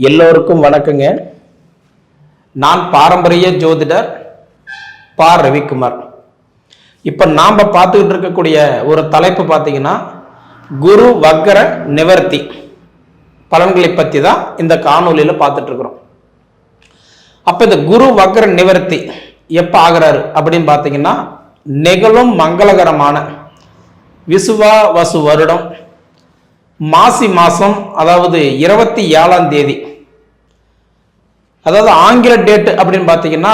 எல்லோருக்கும் வணக்கங்க. நான் பாரம்பரிய ஜோதிடர் பா. ரவிக்குமார். இப்போ நாம் பார்த்துக்கிட்டு இருக்கக்கூடிய ஒரு தலைப்பு பார்த்தீங்கன்னா குரு வக்கர நிவர்த்தி பலன்களை பற்றி தான் இந்த காணொலியில் பார்த்துட்டு இருக்கிறோம். அப்போ இந்த குரு வக்கர நிவர்த்தி எப்போ ஆகிறாரு அப்படின்னு பார்த்தீங்கன்னா நிகழும் மங்களகரமான விசுவாவசு வருடம் மாசி மாதம், அதாவது 27ஆம் தேதி, அதாவது ஆங்கில டேட்டு அப்படின்னு பார்த்தீங்கன்னா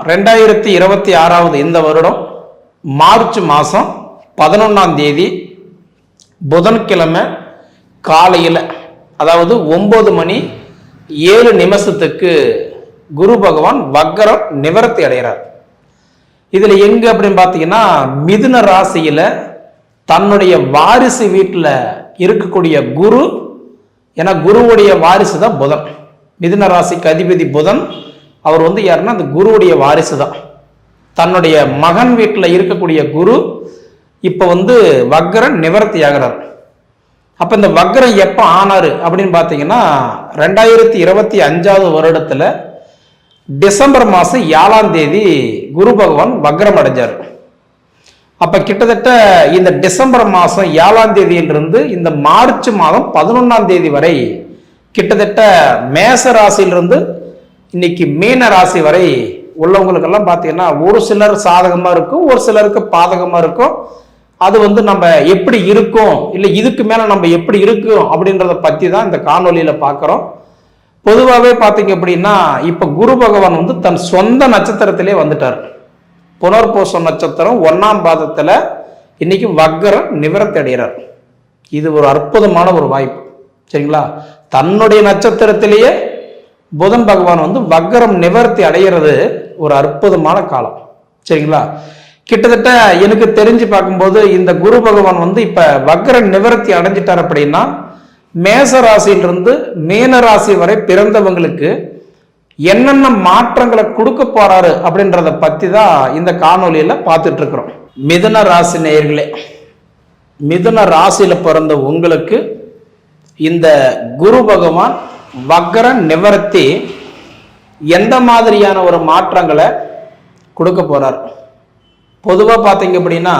2026 இந்த வருடம் மார்ச் மாதம் 11ஆம் தேதி புதன்கிழமை காலையில், அதாவது 9:07 குரு பகவான் வக்கரம் நிவர்த்தி அடைகிறார். இதில் எங்க அப்படின்னு பார்த்தீங்கன்னா மிதுன ராசியில் தன்னுடைய வாரிசு வீட்டில் இருக்கக்கூடிய குரு, ஏன்னா குருவுடைய வாரிசு தான் புதன். மிதுன ராசிக்கு அதிபதி புதன். அவர் யாருன்னா அந்த குருவுடைய வாரிசு தான். தன்னுடைய மகன் வீட்டில் இருக்கக்கூடிய குரு இப்போ வக்கரம் நிவர்த்தி ஆகிறார். அப்போ இந்த வக்கரம் எப்போ ஆனாரு அப்படின்னு பார்த்தீங்கன்னா 2025 வருடத்தில் டிசம்பர் மாதம் 7ஆம் தேதி குரு பகவான் வக்கரம் அடைஞ்சார். அப்போ கிட்டத்தட்ட இந்த டிசம்பர் மாதம் 7ஆம் தேதியிலிருந்து இந்த மார்ச் மாதம் 11ஆம் தேதி வரை கிட்டத்தட்ட மேச ராசியிலிருந்து இன்னைக்கு மீன ராசி வரை உள்ளவங்களுக்கெல்லாம் பார்த்தீங்கன்னா ஒரு சிலர் சாதகமாக இருக்கும், ஒரு சிலருக்கு பாதகமாக இருக்கும். அது நம்ம எப்படி இருக்கும், இல்லை இதுக்கு மேலே நம்ம எப்படி இருக்கும் அப்படின்றத பற்றி தான் இந்த காணொலியில் பார்க்குறோம். பொதுவாகவே பார்த்தீங்க அப்படின்னா இப்போ குரு பகவான் தன் சொந்த நட்சத்திரத்திலே வந்துட்டார். புனர்பூசம் நட்சத்திரம் 1ஆம் பாதத்தில் இன்னைக்கு வக்கரம் நிவர்த்தி அடைகிறார். இது ஒரு அற்புதமான ஒரு வாய்ப்பு, சரிங்களா? தன்னுடைய நட்சத்திரத்திலேயே புதன் பகவான் வக்கரம் நிவர்த்தி அடைகிறது ஒரு அற்புதமான காலம், சரிங்களா? கிட்டத்தட்ட எனக்கு தெரிஞ்சு பார்க்கும்போது இந்த குரு பகவான் இப்ப வக்கரம் நிவர்த்தி அடைஞ்சிட்டார் அப்படின்னா மேச ராசியிலிருந்து மீன ராசி வரை பிறந்தவங்களுக்கு என்னென்ன மாற்றங்களை கொடுக்க போறாரு அப்படின்றத பத்தி தான் இந்த காணொலியில பார்த்துட்டு இருக்கிறோம். மிதுன ராசி நேயர்களே, மிதுன ராசியில பிறந்த உங்களுக்கு இந்த குரு பகவான் வக்கர நிவர்த்தி எந்த மாதிரியான ஒரு மாற்றங்களை கொடுக்க போறார்? பொதுவா பார்த்தீங்க அப்படின்னா,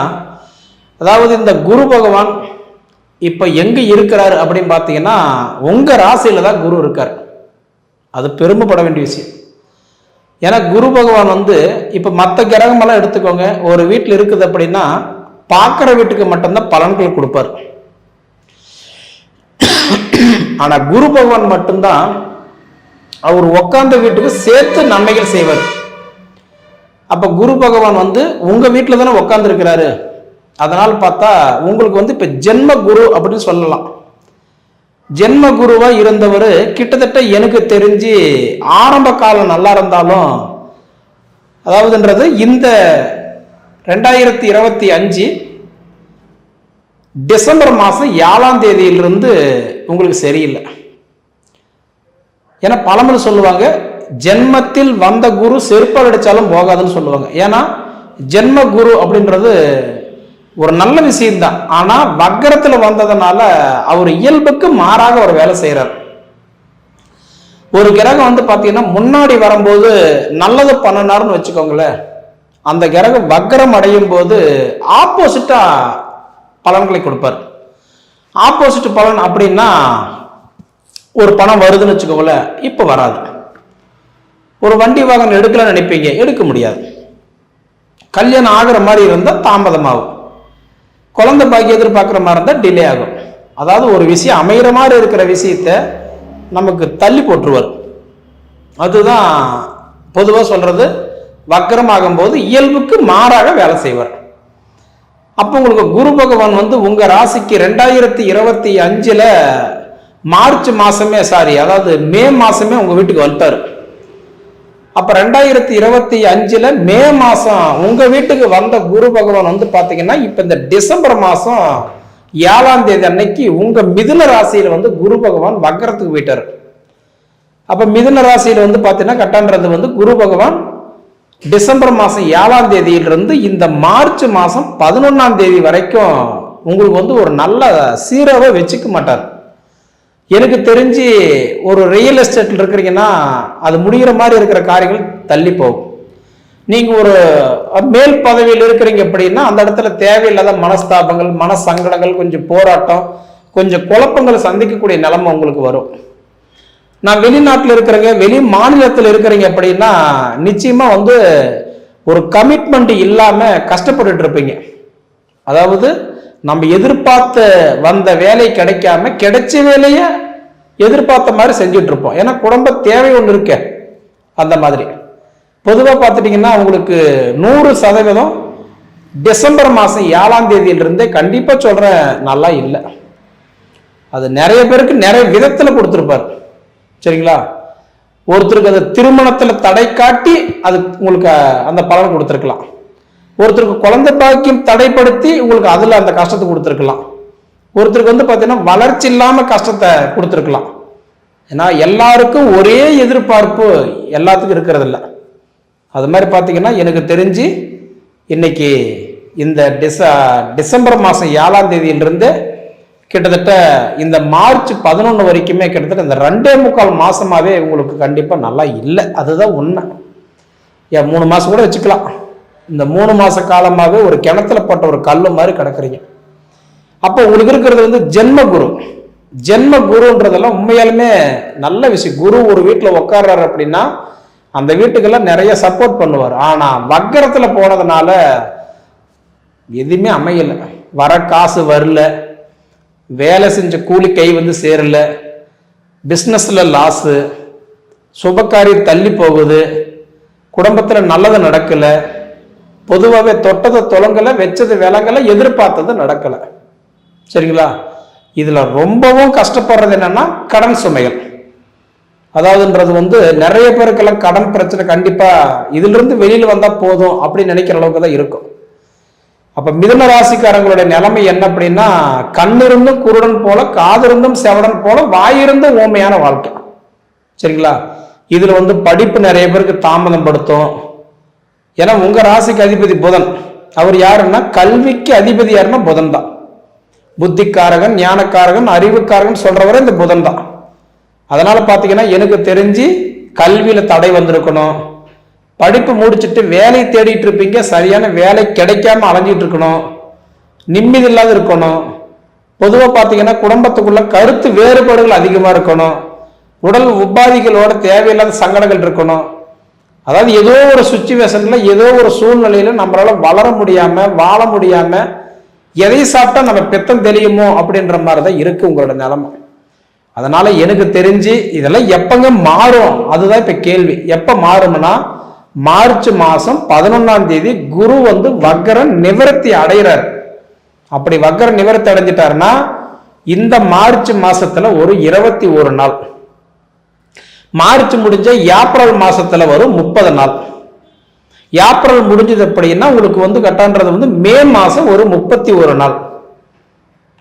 அதாவது இந்த குரு பகவான் இப்ப எங்க இருக்கிறாரு அப்படின்னு பார்த்தீங்கன்னா உங்க ராசியில தான் குரு இருக்கார். அது பெருமைப்பட வேண்டிய விஷயம். ஏன்னா குரு பகவான் இப்ப மற்ற கிரகமெல்லாம் எடுத்துக்கோங்க, ஒரு வீட்டில் இருக்குது அப்படின்னா பார்க்குற வீட்டுக்கு மட்டும்தான் பலன்கள் கொடுப்பார். ஆனா குரு பகவான் மட்டும்தான் அவர் உட்கார்ந்த வீட்டுக்கு சேர்த்து நன்மைகள் செய்வார். அப்ப குரு பகவான் உங்க வீட்டுல தானே உட்கார்ந்து இருக்கிறாரு. அதனால பார்த்தா உங்களுக்கு இப்ப ஜென்ம குரு அப்படின்னு சொல்லலாம். ஜென்ம குருவா இருந்தவர் கிட்டத்தட்ட எனக்கு தெரிஞ்சு ஆரம்ப காலம் நல்லா இருந்தாலும், அதாவதுன்றது இந்த 2025 டிசம்பர் மாதம் 7ஆம் தேதியிலிருந்து உங்களுக்கு சரியில்லை. ஏன்னா பழமொழி சொல்லுவாங்க, ஜென்மத்தில் வந்த குரு செருப்பால் அடித்தாலும் போகாதுன்னு சொல்லுவாங்க. ஏன்னா ஜென்ம குரு அப்படின்றது ஒரு நல்ல விஷயம்தான். ஆனா வக்கரத்துல வந்ததுனால அவர் இயல்புக்கு மாறாக ஒரு வேலை செய்யறார். ஒரு கிரகம் பாத்தீங்கன்னா முன்னாடி வரும்போது நல்லது பண்ணினார்னு வச்சுக்கோங்களேன், அந்த கிரகம் வக்கரம் அடையும் போது ஆப்போசிட்டா பலன்களை கொடுப்பார். ஆப்போசிட் பலன் அப்படின்னா ஒரு பணம் வருதுன்னு வச்சுக்கோங்களேன், இப்ப வராது. ஒரு வண்டி வாகனம் எடுக்கலாம்னு நினைப்பீங்க, எடுக்க முடியாது. கல்யாணம் ஆகிற மாதிரி இருந்தால் தாமதமாகும். குழந்தை பாக்கி எதிர்பார்க்குற மாதிரி இருந்தால் டிலே ஆகும். அதாவது ஒரு விஷயம் அமைகிற மாதிரி இருக்கிற விஷயத்த நமக்கு தள்ளி போட்டுருவார். அதுதான் பொதுவாக சொல்றது, வக்கரம் ஆகும்போது இயல்புக்கு மாறாக வேலை செய்வார். அப்போ உங்களுக்கு குரு பகவான் உங்க ராசிக்கு 2025 மார்ச் மாசமே அதாவது மே மாசமே உங்க வீட்டுக்கு வந்துட்டாரு. அப்ப 2025 மே மாசம் உங்க வீட்டுக்கு வந்த குரு பகவான் பாத்தீங்கன்னா இப்ப இந்த டிசம்பர் மாசம் 7ஆம் தேதி அன்னைக்கு உங்க மிதுன ராசியில குரு பகவான் வக்கரத்துக்கு போயிட்டாரு. அப்ப மிதுன ராசியில பாத்தீங்கன்னா கட்டான்றது குரு பகவான் டிசம்பர் மாசம் 7ஆம் தேதியிலிருந்து இந்த மார்ச் மாசம் 11ஆம் தேதி வரைக்கும் உங்களுக்கு ஒரு நல்ல சீராவை வச்சுக்க மாட்டார். எனக்கு தெரிஞ்சு ஒரு ரியல் எஸ்டேட்ல இருக்கிறீங்கன்னா அது முடிகிற மாதிரி இருக்கிற காரியங்கள் தள்ளி போகும். நீங்க ஒரு மேல் பதவியில் இருக்கிறீங்க அப்படின்னா அந்த இடத்துல தேவையில்லாத மனஸ்தாபங்கள், மன சங்கடங்கள், கொஞ்சம் போராட்டம், கொஞ்சம் குழப்பங்கள் சந்திக்கக்கூடிய நிலைமை உங்களுக்கு வரும். நான் வெளிநாட்டில் இருக்கிறேங்க, வெளி மாநிலத்தில் இருக்கிறீங்க அப்படின்னா நிச்சயமா ஒரு கமிட்மெண்ட் இல்லாம கஷ்டப்பட்டு இருப்பீங்க. அதாவது நம்ம எதிர்பார்த்த வந்த வேலை கிடைக்காம கிடைச்ச வேலையை எதிர்பார்த்த மாதிரி செஞ்சுட்டு இருப்போம். ஏன்னா குடும்ப தேவை ஒன்று இருக்க. அந்த மாதிரி பொதுவாக பார்த்துட்டீங்கன்னா உங்களுக்கு 100% டிசம்பர் மாதம் 7ஆம் தேதியிலிருந்தே கண்டிப்பாக சொல்கிறேன் நல்லா இல்லை. அது நிறைய பேருக்கு நிறைய விதத்தில் கொடுத்துருப்பார். சரிங்களா? ஒருத்தருக்கு அது திருமணத்தில் தடை காட்டி அது உங்களுக்கு அந்த பலன் கொடுத்துருக்கலாம். ஒருத்தருக்கு குழந்தை பாக்கியம் தடைப்படுத்தி உங்களுக்கு அதில் அந்த கஷ்டத்தை கொடுத்துருக்கலாம். ஒருத்தருக்கு பார்த்தீங்கன்னா வளர்ச்சி இல்லாமல் கஷ்டத்தை கொடுத்துருக்கலாம். ஏன்னா எல்லாருக்கும் ஒரே எதிர்பார்ப்பு எல்லாத்துக்கும் இருக்கிறது இல்லை. அது மாதிரி பார்த்தீங்கன்னா எனக்கு தெரிஞ்சு இன்னைக்கு இந்த டிசம்பர் மாதம் 7ஆம் தேதியிலிருந்து கிட்டத்தட்ட இந்த மார்ச் 11 வரைக்குமே கிட்டத்தட்ட இந்த 2.25 மாசமாவே உங்களுக்கு கண்டிப்பாக நல்லா இல்லை. அதுதான் உண்மை. 3 மாதம் கூட வச்சுக்கலாம். இந்த 3 மாச காலமாகவே ஒரு கிணத்துல போட்ட ஒரு கல்லு மாதிரி கிடக்குறீங்க. அப்போ உங்களுக்கு இருக்கிறது ஜென்மகுரு. ஜென்மகுருன்றதெல்லாம் உண்மையாலுமே நல்ல விஷயம். குரு ஒரு வீட்டில் உட்கார்றாரு அப்படின்னா அந்த வீட்டுக்கெல்லாம் நிறைய சப்போர்ட் பண்ணுவார். ஆனால் வக்கரத்தில் போனதுனால எதுவுமே அமையலை. வர காசு வரல, வேலை செஞ்ச கூலி கை சேரல, பிஸ்னஸில் லாஸு, சுபகாரியம் தள்ளி போகுது, குடும்பத்தில் நல்லது நடக்கலை, பொதுவாகவே தொட்டதை தொலங்கலை, வச்சது விலங்கலை, எதிர்பார்த்தது நடக்கலை. சரிங்களா? இதில் ரொம்பவும் கஷ்டப்படுறது என்னன்னா கடன் சுமைகள். அதாவதுன்றது நிறைய பேருக்கெல்லாம் கடன் பிரச்சனை கண்டிப்பாக இதிலிருந்து வெளியில் வந்தால் போதும் அப்படின்னு நினைக்கிற அளவுக்கு தான் இருக்கும். அப்போ மிதுன ராசிக்காரங்களுடைய நிலைமை என்ன அப்படின்னா கண்ணிருந்தும் குருடன் போல, காதிருந்தும் செவடன் போல, வாயிருந்தும் ஓமையான வாழ்க்கை. சரிங்களா? இதில் படிப்பு நிறைய பேருக்கு தாமதம் படுத்தும். ஏன்னா உங்க ராசிக்கு அதிபதி புதன். அவர் யாருன்னா கல்விக்கு அதிபதி யாருன்னா புதன் தான். புத்திக்காரகன், ஞானக்காரகன், அறிவுக்காரகன் சொல்றவரை இந்த புதன் தான். அதனால பாத்தீங்கன்னா எனக்கு தெரிஞ்சு கல்வியில தடை வந்திருக்கணும். படிப்பு முடிச்சுட்டு வேலை தேடிட்டு இருப்பீங்க, சரியான வேலை கிடைக்காம அலைஞ்சிட்டு இருக்கணும், நிம்மதி இல்லாத இருக்கணும். பொதுவாக பார்த்தீங்கன்னா குடும்பத்துக்குள்ள கருத்து வேறுபாடுகள் அதிகமாக இருக்கணும், உடல் உபாதிகளோட தேவையில்லாத சங்கடங்கள் இருக்கணும். அதாவது ஏதோ ஒரு சுச்சுவேஷன்ல, ஏதோ ஒரு சூழ்நிலையில நம்மளால வளர முடியாம, வாழ முடியாம, எதை சாப்பிட்டா நம்ம பெத்தம் தெரியுமோ அப்படின்ற மாதிரி தான் இருக்கு உங்களோட நிலைமை. அதனால எனக்கு தெரிஞ்சு இதெல்லாம் எப்பங்க மாறும், அதுதான் இப்ப கேள்வி. எப்ப மாறும்னா மார்ச் மாசம் 11ஆம் தேதி குரு வக்கர நிவர்த்தி அடைகிறார். அப்படி வக்கர நிவர்த்தி அடைஞ்சிட்டாருன்னா இந்த மார்ச் மாசத்துல ஒரு 21 நாள், மார்ச் முடிஞ்ச ஏப்ரல் மாசத்துல வரும் 30 நாள். ஏப்ரல் முடிஞ்சது அப்படின்னா உங்களுக்கு கட்டான்றது மே மாசம் ஒரு 31 நாள்.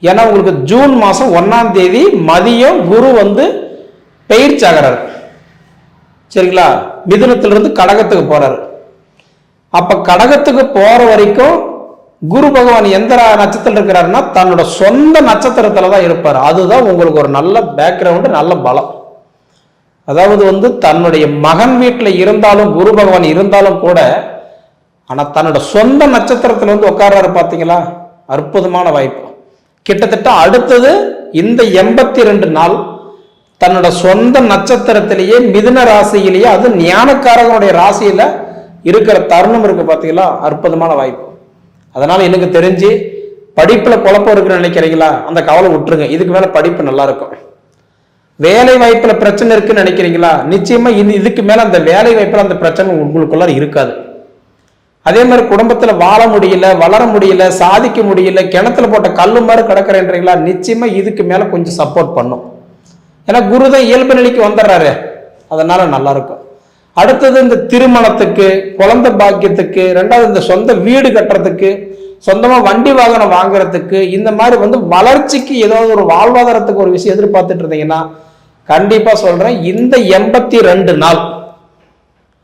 ஏன்னா உங்களுக்கு ஜூன் மாசம் 1ஆம் தேதி மதியம் குரு பயிற்சி ஆகிறார். சரிங்களா? மிதுனத்திலிருந்து கடகத்துக்கு போறாரு. அப்ப கடகத்துக்கு போற வரைக்கும் குரு பகவான் எந்த நட்சத்திரம் இருக்கிறாருன்னா தன்னோட சொந்த நட்சத்திரத்துல தான் இருப்பார். அதுதான் உங்களுக்கு ஒரு நல்ல பேக்ரவுண்டு, நல்ல பலம். அதாவது தன்னுடைய மகன் வீட்டில் இருந்தாலும் குரு பகவான் இருந்தாலும் கூட, ஆனா தன்னோட சொந்த நட்சத்திரத்துல உட்கார்றாரு. பாத்தீங்களா? அற்புதமான வாய்ப்பு. கிட்டத்தட்ட அடுத்தது இந்த 82 நாள் தன்னோட சொந்த நட்சத்திரத்திலேயே மிதுன ராசியிலேயே, அது ஞானக்காரகனுடைய ராசியில இருக்கிற தருணம் இருக்கு. பாத்தீங்களா? அற்புதமான வாய்ப்பு. அதனால எனக்கு தெரிஞ்சு படிப்புல குழப்பம் இருக்குன்னு நினைக்கிறீங்களா? அந்த கவலை விட்டுருங்க. இதுக்கு மேல படிப்பு நல்லா இருக்கும். வேலை வாய்ப்புல பிரச்சனை இருக்குன்னு நினைக்கிறீங்களா? நிச்சயமா இதுக்கு மேல அந்த வேலை வாய்ப்புல அந்த பிரச்சனை உங்களுக்குள்ள இருக்காது. அதே மாதிரி குடும்பத்துல வாழ முடியல, வளர முடியல, சாதிக்க முடியல, கிணத்துல போட்ட கல்லு மாதிரி கிடக்குறேன்றீங்களா? நிச்சயமா இதுக்கு மேல கொஞ்சம் சப்போர்ட் பண்ணும். ஏன்னா குரு தான் இயல்பு நிலைக்கு வந்துடுறாரு. அதனால நல்லா இருக்கும். அடுத்தது இந்த திருமணத்துக்கு, குழந்தை பாக்கியத்துக்கு, ரெண்டாவது இந்த சொந்த வீடு கட்டுறதுக்கு, சொந்தமா வண்டி வாகனம் வாங்குறதுக்கு, இந்த மாதிரி வளர்ச்சிக்கு ஏதாவது ஒரு வாழ்வாதாரத்துக்கு ஒரு விஷயம் எதிர்பார்த்துட்டு இருந்தீங்கன்னா கண்டிப்பா சொல்றேன், இந்த 82 நாள்,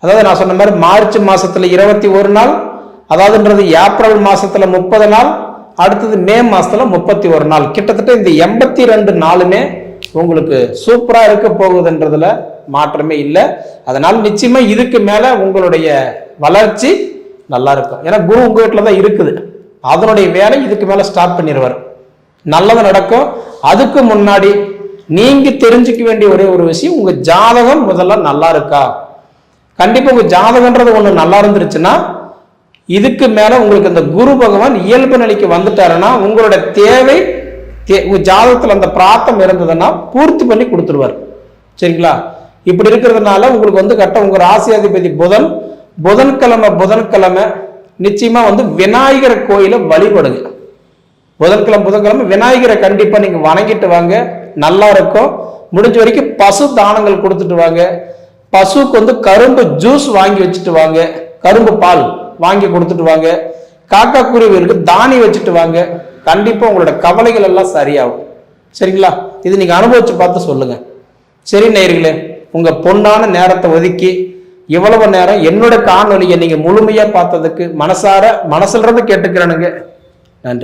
அதாவது நான் சொன்ன மாதிரி மார்ச் மாசத்துல 21 நாள், அதாவதுன்றது ஏப்ரல் மாசத்துல 30 நாள், அடுத்தது மே மாசத்துல 31 நாள், கிட்டத்தட்ட இந்த 82 நாளுமே உங்களுக்கு சூப்பரா இருக்க போகுதுன்றதுல மாற்றமே இல்லை. அதனால நிச்சயமா இதுக்கு மேல உங்களுடைய வளர்ச்சி நல்லா இருக்கும். ஏன்னா குரு உங்க வீட்டுல தான் இருக்குது, அதனுடைய வேலை இதுக்கு மேல ஸ்டார்ட் பண்ணிடுவார். நல்லது நடக்கும். அதுக்கு முன்னாடி நீங்க தெரிஞ்சுக்க வேண்டிய ஒரே ஒரு விஷயம், உங்க ஜாதகம் முதல்ல நல்லா இருக்கா. கண்டிப்பா உங்க ஜாதகன்றது ஒண்ணு நல்லா இருந்துருச்சுன்னா இதுக்கு மேல உங்களுக்கு இந்த குரு பகவான் இயல்பு நிலைக்கு வந்துட்டாருன்னா உங்களோட தேவை உங்க ஜாதகத்துல அந்த பிரார்த்தம் இருந்ததுன்னா பூர்த்தி பண்ணி கொடுத்துருவார். சரிங்களா? இப்படி இருக்கிறதுனால உங்களுக்கு வந்து கரெக்டாக உங்க ராசியாதிபதி புதன்கிழமை நிச்சயமா வந்து விநாயகர் கோயிலை வழிபடுங்க. புதன்கிழமை விநாயகரை கண்டிப்பா நீங்க வணங்கிட்டு வாங்க, நல்லா இருக்கும். முடிஞ்ச வரைக்கும் பசு தானங்கள் கொடுத்துட்டு வாங்க. பசுக்கு வந்து கரும்பு ஜூஸ் வாங்கி வச்சுட்டு வாங்க, கரும்பு பால் வாங்கி கொடுத்துட்டு வாங்க. காக்கா குருவிகளுக்கு தானி வச்சுட்டு வாங்க. கண்டிப்பா உங்களோட கவலைகள் எல்லாம் சரியாகும். சரிங்களா? இது நீங்க அனுபவிச்சு பார்த்து சொல்லுங்க. சரி நேயர்களே, உங்க பொன்னான நேரத்தை ஒதுக்கி இவ்வளவு நேரம் என்னோட காணொலியை நீங்க முழுமையா பார்த்ததுக்கு மனசுல இருந்து கேட்டுக்கிறேனுங்க. நன்றி.